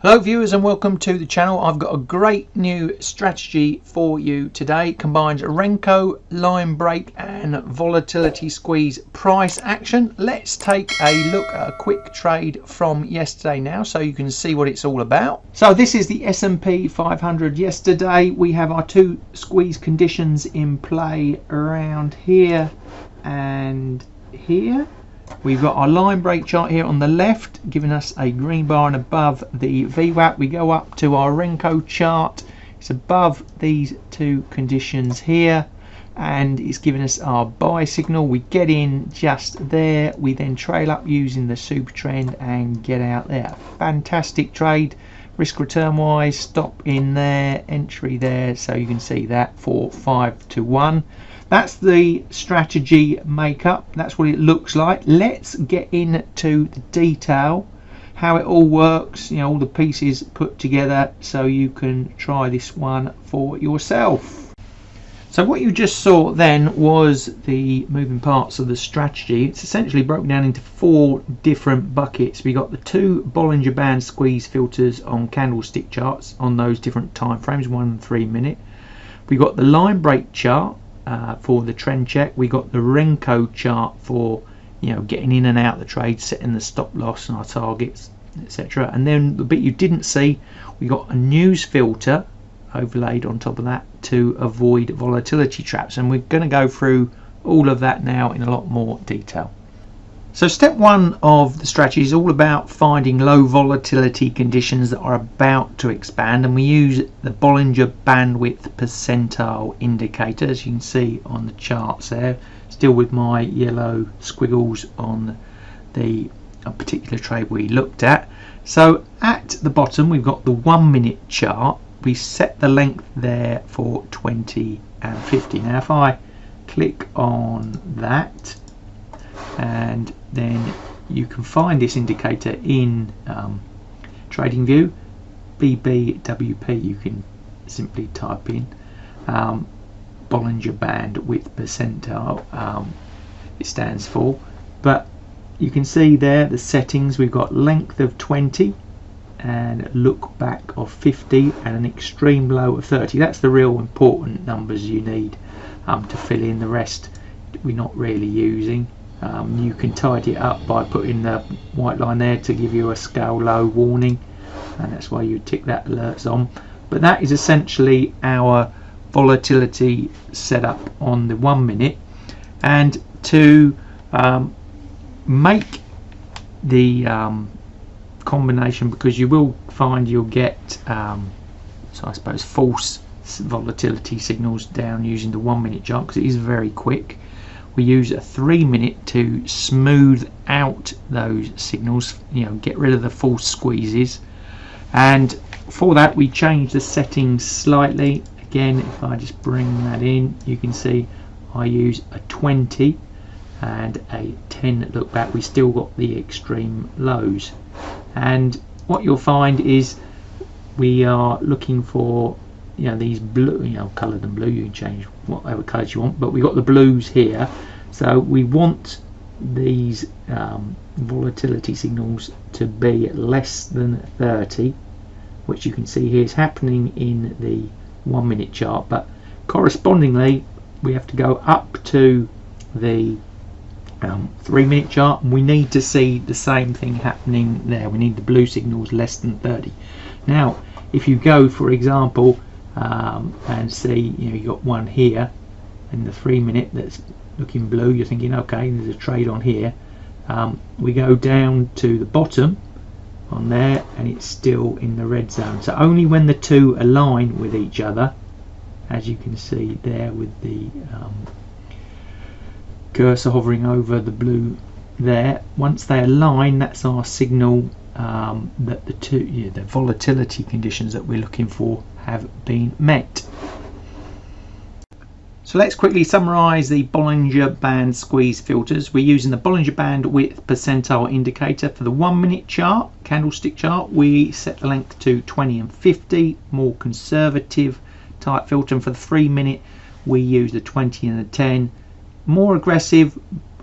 Hello viewers and welcome to the channel. I've got a great new strategy for you today. It combines Renko Line Break and Volatility Squeeze price action. Let's take a look at a quick trade from yesterday now so you can see what it's all about. So this is the S&P 500 yesterday. We have our two squeeze conditions in play around here and here. We've got our line break chart here on the left giving us a green bar and above the VWAP. We go up to our Renko chart, it's above these two conditions here and it's giving us our buy signal. We get in just there, we then trail up using the super trend and get out there. Fantastic trade, risk return wise, stop in there, entry there, so you can see that for 5 to 1. That's the strategy makeup, that's what it looks like. Let's get into the detail, how it all works, you know, all the pieces put together so you can try this one for yourself. So what you just saw then was the moving parts of the strategy. It's essentially broken down into 4 different buckets. We got the 2 Bollinger Band squeeze filters on candlestick charts on those different time frames, 1 and 3 minute. We got the line break chart for the trend check. We got the Renko chart for, you know, getting in and out the trade, setting the stop loss and our targets, etc. And then the bit you didn't see, we got a news filter overlaid on top of that to avoid volatility traps, and we're going to go through all of that now in a lot more detail. So step 1 of the strategy is all about finding low volatility conditions that are about to expand, and we use the Bollinger Band Width Percentile indicator, as you can see on the charts there, still with my yellow squiggles on the particular trade we looked at. So at the bottom we've got the 1 minute chart. We set the length there for 20 and 50. Now if I click on that, and then you can find this indicator in trading view, BBWP, you can simply type in Bollinger Band Width Percentile, it stands for, but you can see there the settings. We've got length of 20 and look back of 50 and an extreme low of 30. That's the real important numbers you need to fill in. The rest we're not really using. You can tidy it up by putting the white line there to give you a scale low warning, and that's why you tick that alerts on. But that is essentially our volatility setup on the 1 minute. And to make the combination, because you will find you'll get so I suppose false volatility signals down using the 1 minute chart because it is very quick. We use a 3 minute to smooth out those signals, you know, get rid of the false squeezes, and for that we change the settings slightly. Again, if I just bring that in, you can see I use a 20 and a 10 look back. We still got the extreme lows, and what you'll find is we are looking for, you know, these blue, you know, coloured and blue, you can change whatever colours you want, but we got the blues here. So we want these volatility signals to be less than 30, which you can see here is happening in the 1 minute chart, but correspondingly we have to go up to the 3 minute chart, and we need to see the same thing happening there. We need the blue signals less than 30. Now if you go, for example, and see, you know, you got one here in the 3 minute that's looking blue, you're thinking, okay, there's a trade on here. We go down to the bottom on there and it's still in the red zone. So only when the two align with each other, as you can see there with the cursor hovering over the blue there, once they align, that's our signal that the volatility conditions that we're looking for have been met. So let's quickly summarize the Bollinger Band squeeze filters. We're using the Bollinger Band Width Percentile indicator for the 1 minute chart, candlestick chart. We set the length to 20 and 50, more conservative type filter, and for the 3 minute we use the 20 and the 10, more aggressive,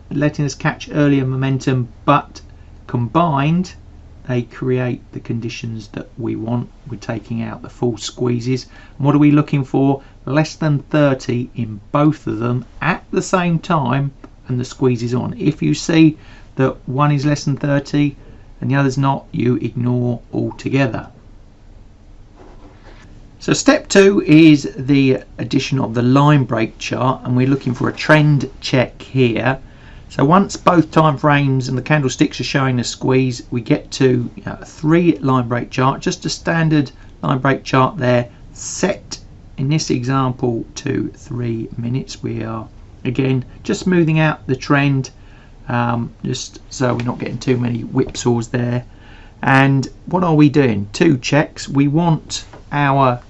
letting us catch earlier momentum, but combined they create the conditions that we want. We're taking out the false squeezes. And what are we looking for? Less than 30 in both of them at the same time, and the squeeze is on. If you see that one is less than 30 and the other's not, you ignore altogether. So step 2 is the addition of the line break chart, and we're looking for a trend check here. So once both time frames and the candlesticks are showing a squeeze, we get to a 3 line break chart, just a standard line break chart there, set in this example to 3 minutes. We are again just smoothing out the trend, just so we're not getting too many whipsaws there. And what are we doing? 2 checks. We want our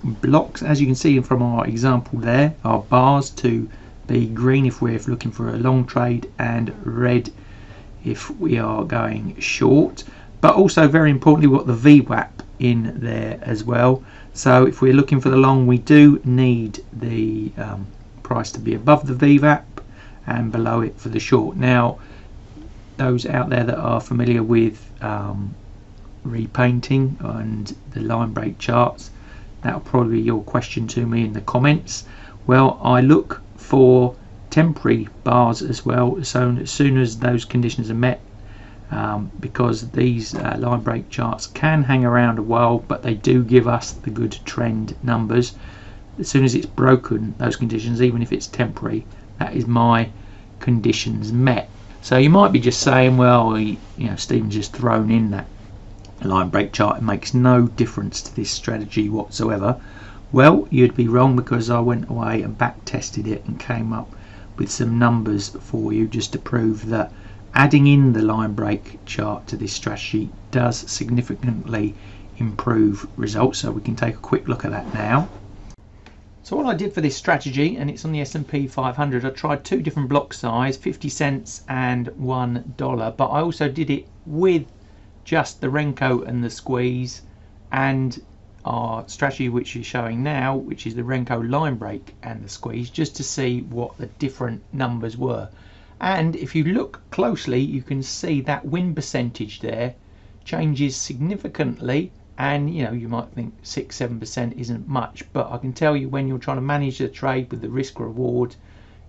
blocks, as you can see from our example there, our bars to be green if we're looking for a long trade, and red if we are going short. But also very importantly, we've got the VWAP in there as well. So if we're looking for the long, we do need the price to be above the VWAP and below it for the short. Now, those out there that are familiar with repainting and the line break charts, that'll probably be your question to me in the comments. Well, I look for temporary bars as well, so as soon as those conditions are met, because these line break charts can hang around a while, but they do give us the good trend numbers. As soon as it's broken those conditions, even if it's temporary, that is my conditions met. So you might be just saying, well, Stephen's just thrown in that line break chart, it makes no difference to this strategy whatsoever. Well, you'd be wrong, because I went away and back tested it and came up with some numbers for you just to prove that adding in the line break chart to this strategy does significantly improve results. So we can take a quick look at that now. So what I did for this strategy, and it's on the S&P 500, I tried 2 different block size, 50 cents and $1, but I also did it with just the Renko and the squeeze, and our strategy which is showing now, which is the Renko line break and the squeeze, just to see what the different numbers were. And if you look closely, you can see that win percentage there changes significantly. And you might think 6-7% isn't much, but I can tell you, when you're trying to manage the trade with the risk reward,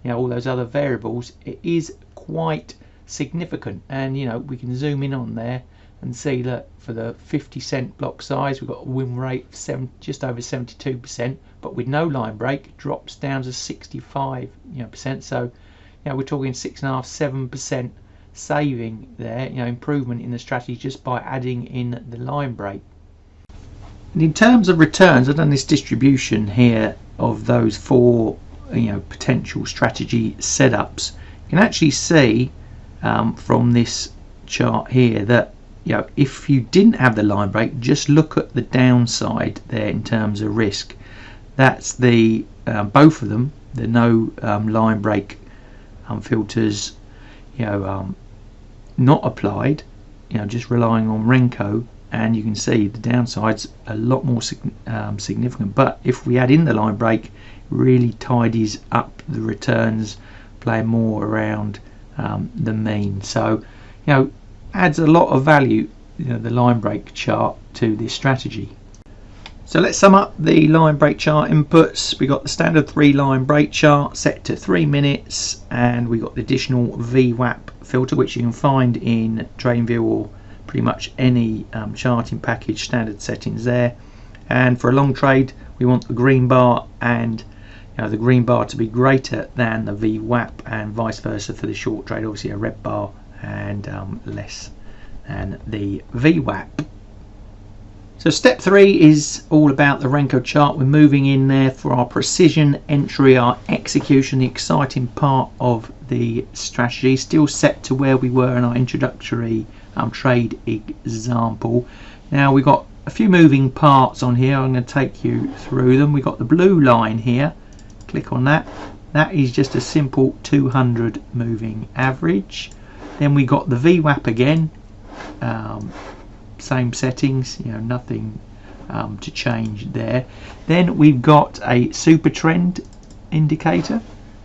all those other variables, it is quite significant. And we can zoom in on there and see that for the 50-cent block size, we've got a win rate of just over 72%, but with no line break, it drops down to 65%. So we're talking 6.5-7% saving there, improvement in the strategy just by adding in the line break. And in terms of returns, I've done this distribution here of those 4 potential strategy setups. You can actually see from this chart here that if you didn't have the line break, just look at the downside there in terms of risk. That's the both of them, the no line break filters not applied, just relying on Renko, and you can see the downside's a lot more significant. But if we add in the line break, it really tidies up the returns, playing more around the mean. So adds a lot of value, the line break chart, to this strategy. So let's sum up the line break chart inputs. We got the standard 3 line break chart set to 3 minutes, and we got the additional VWAP filter, which you can find in TradingView or pretty much any charting package, standard settings there. And for a long trade, we want the green bar and the green bar to be greater than the VWAP, and vice versa for the short trade, obviously a red bar and less than the VWAP. So step 3 is all about the Renko chart. We're moving in there for our precision entry, our execution, the exciting part of the strategy, still set to where we were in our introductory trade example. Now we've got a few moving parts on here. I'm going to take you through them. We've got the blue line here. Click on that. That is just a simple 200 moving average. Then we got the VWAP again, same settings, nothing to change there. Then we've got a super trend indicator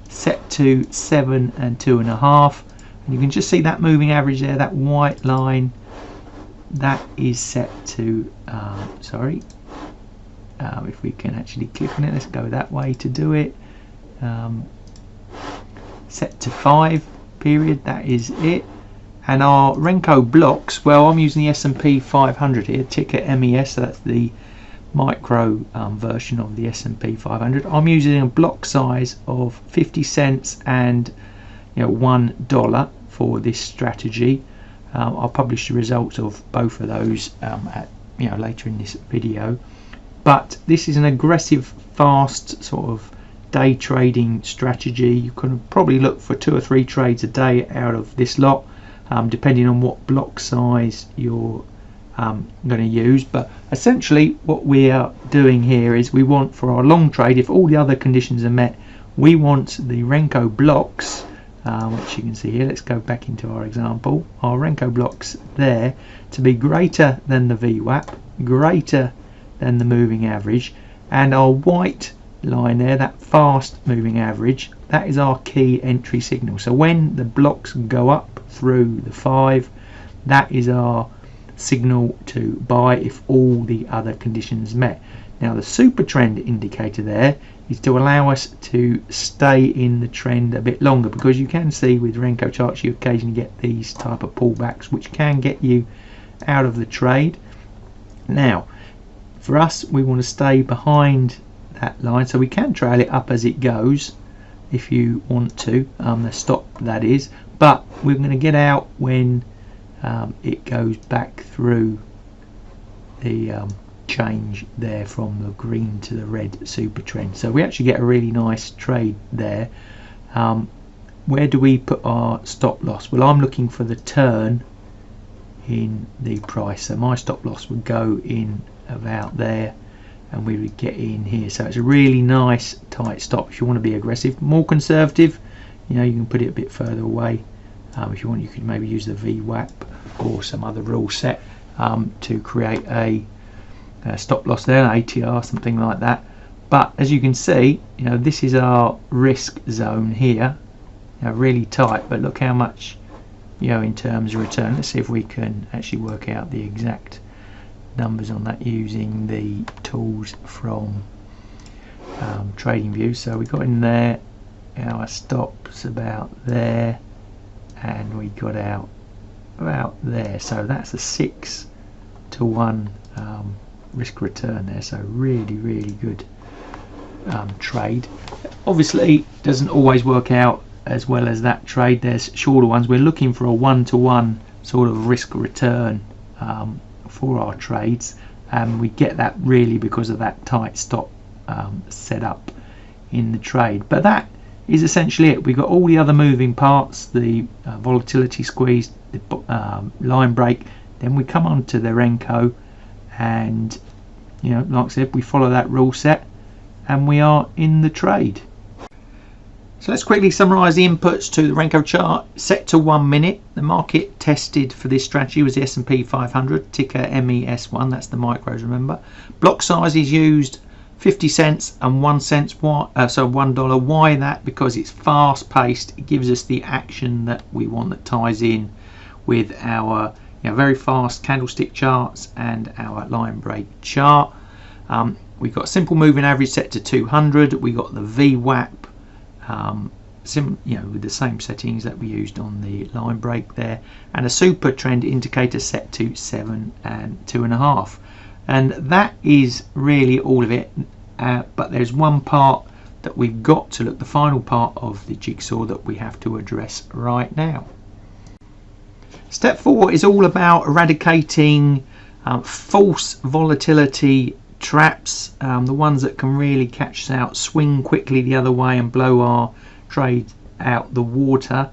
set to 7 and 2.5, and you can just see that moving average there, that white line that is set to if we can actually click on it, let's go that way to do it. Set to 5 period, that is it. And our Renko blocks, well, I'm using the S&P 500 here, ticker MES, so that's the micro version of the S&P 500. I'm using a block size of 50 cents and $1 for this strategy. I'll publish the results of both of those later in this video. But this is an aggressive, fast sort of day trading strategy. You can probably look for 2 or 3 trades a day out of this lot, depending on what block size you're going to use. But essentially what we are doing here is we want, for our long trade, if all the other conditions are met, we want the Renko blocks, which you can see here. Let's go back into our example. Our Renko blocks there to be greater than the VWAP, greater than the moving average, and our white line there, that fast moving average, that is our key entry signal. So when the blocks go up through the 5, that is our signal to buy if all the other conditions met. Now the super trend indicator there is to allow us to stay in the trend a bit longer, because you can see with Renko charts you occasionally get these type of pullbacks which can get you out of the trade. Now for us, we want to stay behind that line, so we can trail it up as it goes if you want to, the stop that is, but we're going to get out when it goes back through the change there from the green to the red super trend. So we actually get a really nice trade there. Where do we put our stop loss? Well, I'm looking for the turn in the price, so my stop loss would go in about there and we would get in here. So it's a really nice tight stop if you want to be aggressive. More conservative, you can put it a bit further away. If you want, you could maybe use the VWAP or some other rule set to create a stop loss there, an ATR, something like that. But as you can see, this is our risk zone here, really tight, but look how much in terms of return. Let's see if we can actually work out the exact numbers on that using the tools from TradingView. So we got in there, our stops about there, and we got out about there. So that's a 6-to-1 risk return there. So really good trade. Obviously doesn't always work out as well as that trade. There's shorter ones. We're looking for a 1-to-1 sort of risk return for our trades, and we get that really because of that tight stop set up in the trade. But that is essentially it. We've got all the other moving parts, the volatility squeeze, the line break, then we come on to the Renko, and like I said, we follow that rule set and we are in the trade. So let's quickly summarize the inputs to the Renko chart. Set to 1 minute. The market tested for this strategy was the S&P 500, ticker MES1, that's the micros, remember. Block size is used 50 cents and 1 cent, so $1. Why that? Because it's fast paced. It gives us the action that we want, that ties in with our very fast candlestick charts and our line break chart. We've got simple moving average set to 200. We got the VWAP with the same settings that we used on the line break there, and a super trend indicator set to 7 and 2.5, and that is really all of it. But there's one part that we've got to look, the final part of the jigsaw that we have to address right now. Step 4 is all about eradicating false volatility traps, the ones that can really catch us out, swing quickly the other way and blow our trade out the water.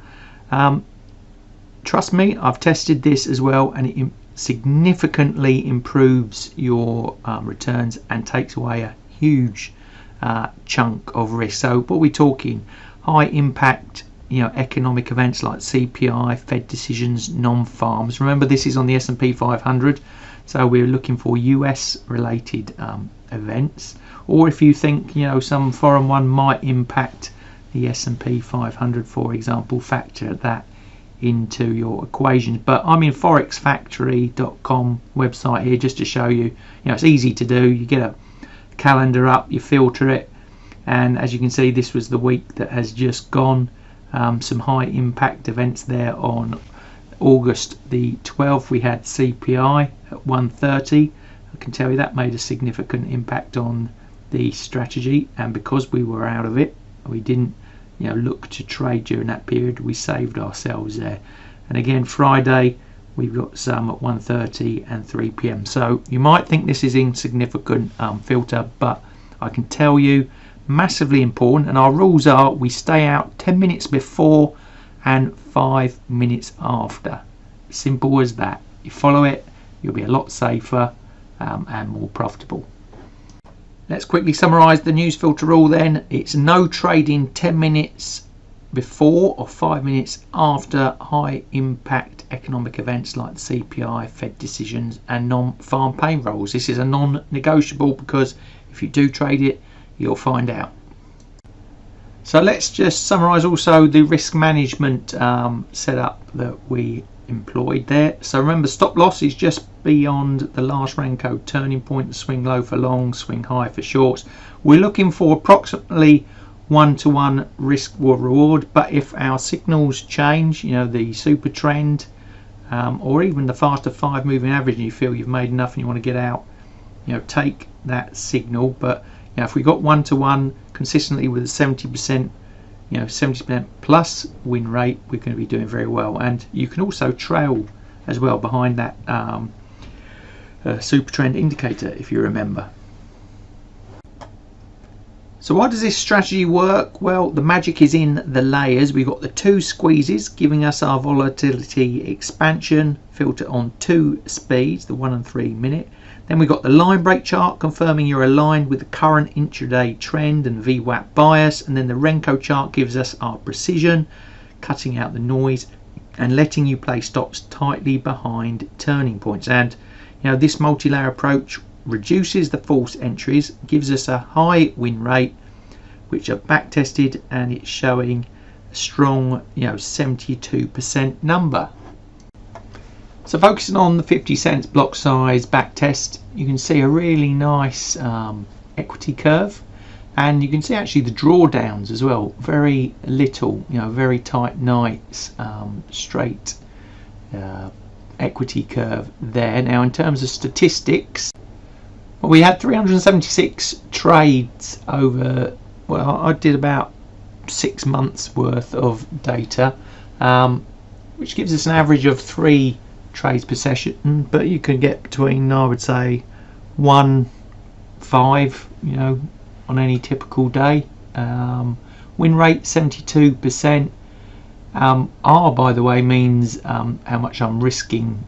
Trust me, I've tested this as well, and it significantly improves your returns and takes away a huge chunk of risk. So what we're talking, high impact economic events like CPI, Fed decisions, non-farms. Remember, this is on the S&P 500, so we're looking for US related events, or if you think some foreign one might impact the S&P 500, for example, factor that into your equations. But I'm in forexfactory.com website here just to show you, it's easy to do. You get a calendar up, you filter it, and as you can see, this was the week that has just gone. Some high impact events there on August the 12th. We had CPI at 130. I can tell you that made a significant impact on the strategy, and because we were out of it, we didn't look to trade during that period, we saved ourselves there. And again, Friday we've got some at 1:30 and 3 p.m. So you might think this is insignificant filter, but I can tell you massively important. And our rules are we stay out 10 minutes before and 5 minutes after. Simple as that. You follow it, you'll be a lot safer and more profitable. Let's quickly summarize the news filter rule then. It's no trading 10 minutes before or 5 minutes after high impact economic events like the CPI, Fed decisions and non-farm payrolls. This is a non-negotiable because if you do trade it, you'll find out. So let's just summarize also the risk management setup that we employed there. So remember, stop loss is just beyond the last Renko turning point, swing low for long, swing high for shorts. We're looking for approximately 1-to-1 risk or reward, but if our signals change, the super trend or even the faster 5 moving average, and you feel you've made enough and you want to get out, take that signal. But if we got 1-to-1 consistently with a 70%, 70% plus win rate, we're going to be doing very well. And you can also trail as well behind that super trend indicator, if you remember. So why does this strategy work? Well, the magic is in the layers. We've got the 2 squeezes giving us our volatility expansion filter on 2 speeds, the 1 and 3 minute. Then we've got the line break chart confirming you're aligned with the current intraday trend and VWAP bias. And then the Renko chart gives us our precision, cutting out the noise and letting you play stops tightly behind turning points. And this multi-layer approach reduces the false entries, gives us a high win rate, which are back tested, and it's showing a strong 72% number. So focusing on the 50 cents block size back test, you can see a really nice equity curve, and you can see actually the drawdowns as well, very little, very tight nights, straight equity curve there. Now in terms of statistics, we had 376 trades over, well, I did about 6 months worth of data, which gives us an average of 3 trades per session, but you can get between, I would say, 1-5 on any typical day. Win rate 72%. R, by the way, means how much I'm risking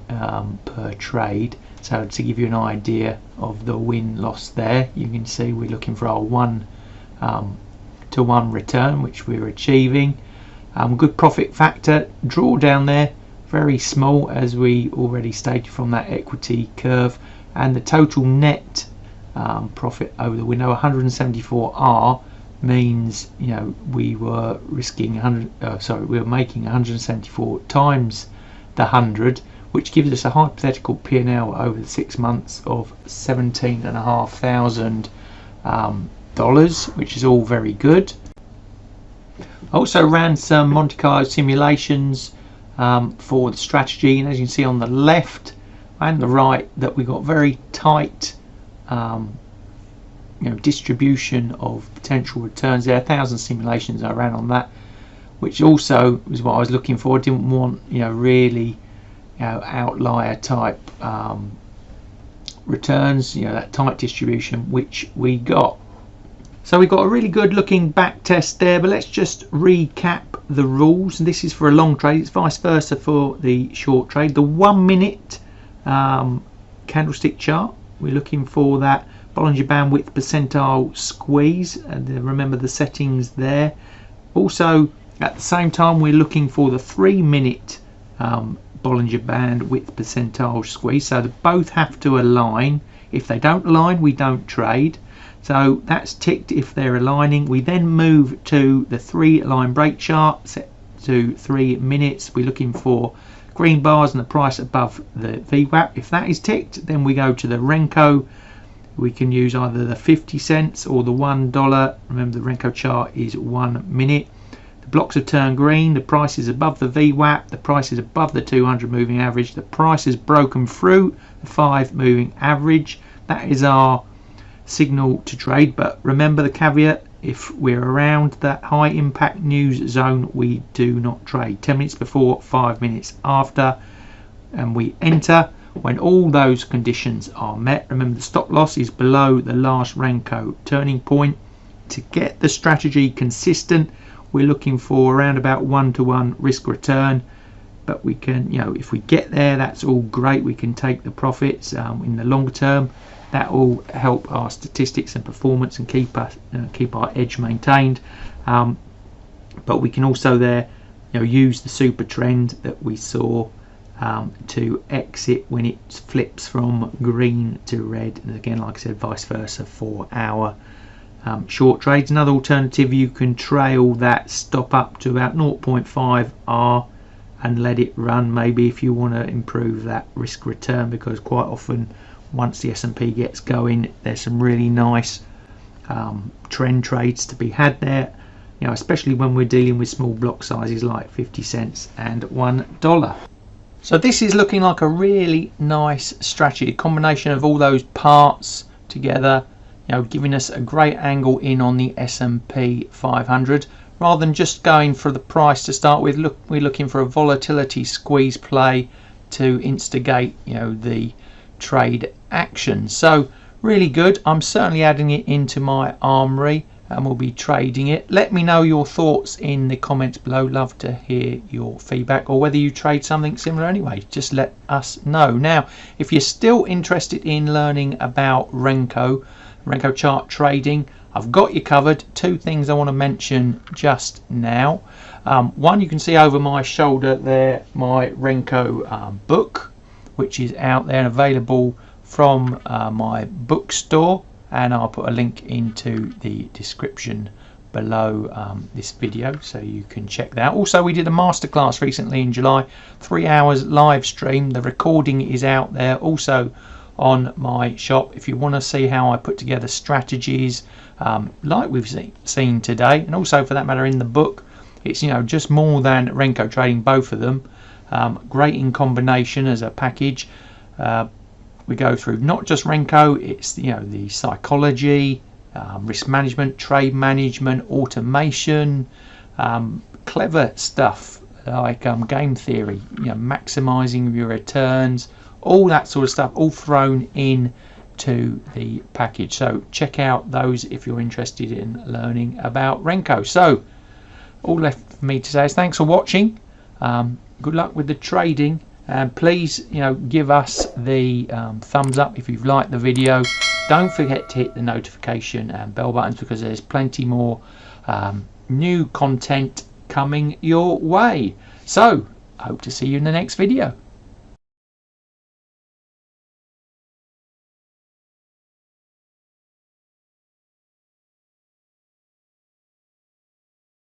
per trade. So to give you an idea of the win-loss there, you can see we're looking for our 1-to-1 return, which we're achieving. Good profit factor, drawdown there, very small, as we already stated from that equity curve. And the total net profit over the window, 174R, means we were risking we were making 174 times the 100, which gives us a hypothetical P&L over the 6 months of $17,500, which is all very good. I also ran some Monte Carlo simulations for the strategy, and as you can see on the left and the right, that we got very tight distribution of potential returns there. 1,000 simulations I ran on that, which also was what I was looking for. I didn't want really outlier type returns, that tight distribution, which we got. So we've got a really good looking back test there, but let's just recap the rules. This is for a long trade, it's vice versa for the short trade. The 1 minute candlestick chart, we're looking for that Bollinger Band Width Percentile squeeze, and remember the settings there. Also at the same time, we're looking for the 3 minute Bollinger Band Width Percentile squeeze, so they both have to align. If they don't align, we don't trade. So that's ticked if they're aligning. We then move to the 3 line break chart, to 3 minutes. We're looking for green bars and the price above the VWAP. If that is ticked, then we go to the Renko. We can use either the 50 cents or the $1. Remember, the Renko chart is 1 minute. The blocks have turned green. The price is above the VWAP. The price is above the 200 moving average. The price has broken through the 5 moving average. That is our signal to trade. But remember the caveat: if we're around that high impact news zone, we do not trade. 10 minutes before, 5 minutes after, and we enter when all those conditions are met. Remember, the stop loss is below the last Renko turning point. To get the strategy consistent, we're looking for around about 1-to-1 risk return. But we can, if we get there, that's all great. We can take the profits in the longer term. That will help our statistics and performance and keep our edge maintained. But we can also use the super trend that we saw to exit when it flips from green to red, and again, like I said, vice versa for our short trades. Another alternative, you can trail that stop up to about 0.5 R and let it run, maybe, if you want to improve that risk return, because quite often once the S&P gets going, there's some really nice trend trades to be had there, especially when we're dealing with small block sizes like 50 cents and $1. So this is looking like a really nice strategy, a combination of all those parts together, giving us a great angle in on the S&P 500. Rather than just going for the price to start with, we're looking for a volatility squeeze play to instigate, the trade action. So really good. I'm certainly adding it into my armory and we'll be trading it. Let me know your thoughts in the comments below. Love to hear your feedback, or whether you trade something similar anyway. Just let us know. Now, if you're still interested in learning about Renko chart trading, I've got you covered. 2 things I want to mention just now. One, you can see over my shoulder there my Renko book, which is out there and available from my bookstore, and I'll put a link into the description below this video so you can check that out. Also, we did a masterclass recently in July, 3 hours live stream. The recording is out there also on my shop if you want to see how I put together strategies like we've seen today, and also for that matter in the book. It's just more than Renko trading, both of them great in combination as a package. We go through not just Renko, it's the psychology, risk management, trade management, automation, clever stuff like game theory, maximizing your returns, all that sort of stuff, all thrown in to the package. So check out those if you're interested in learning about Renko. So all left for me to say is thanks for watching. Good luck with the trading, and please give us the thumbs up if you've liked the video. Don't forget to hit the notification and bell buttons, because there's plenty more new content coming your way. So I hope to see you in the next video.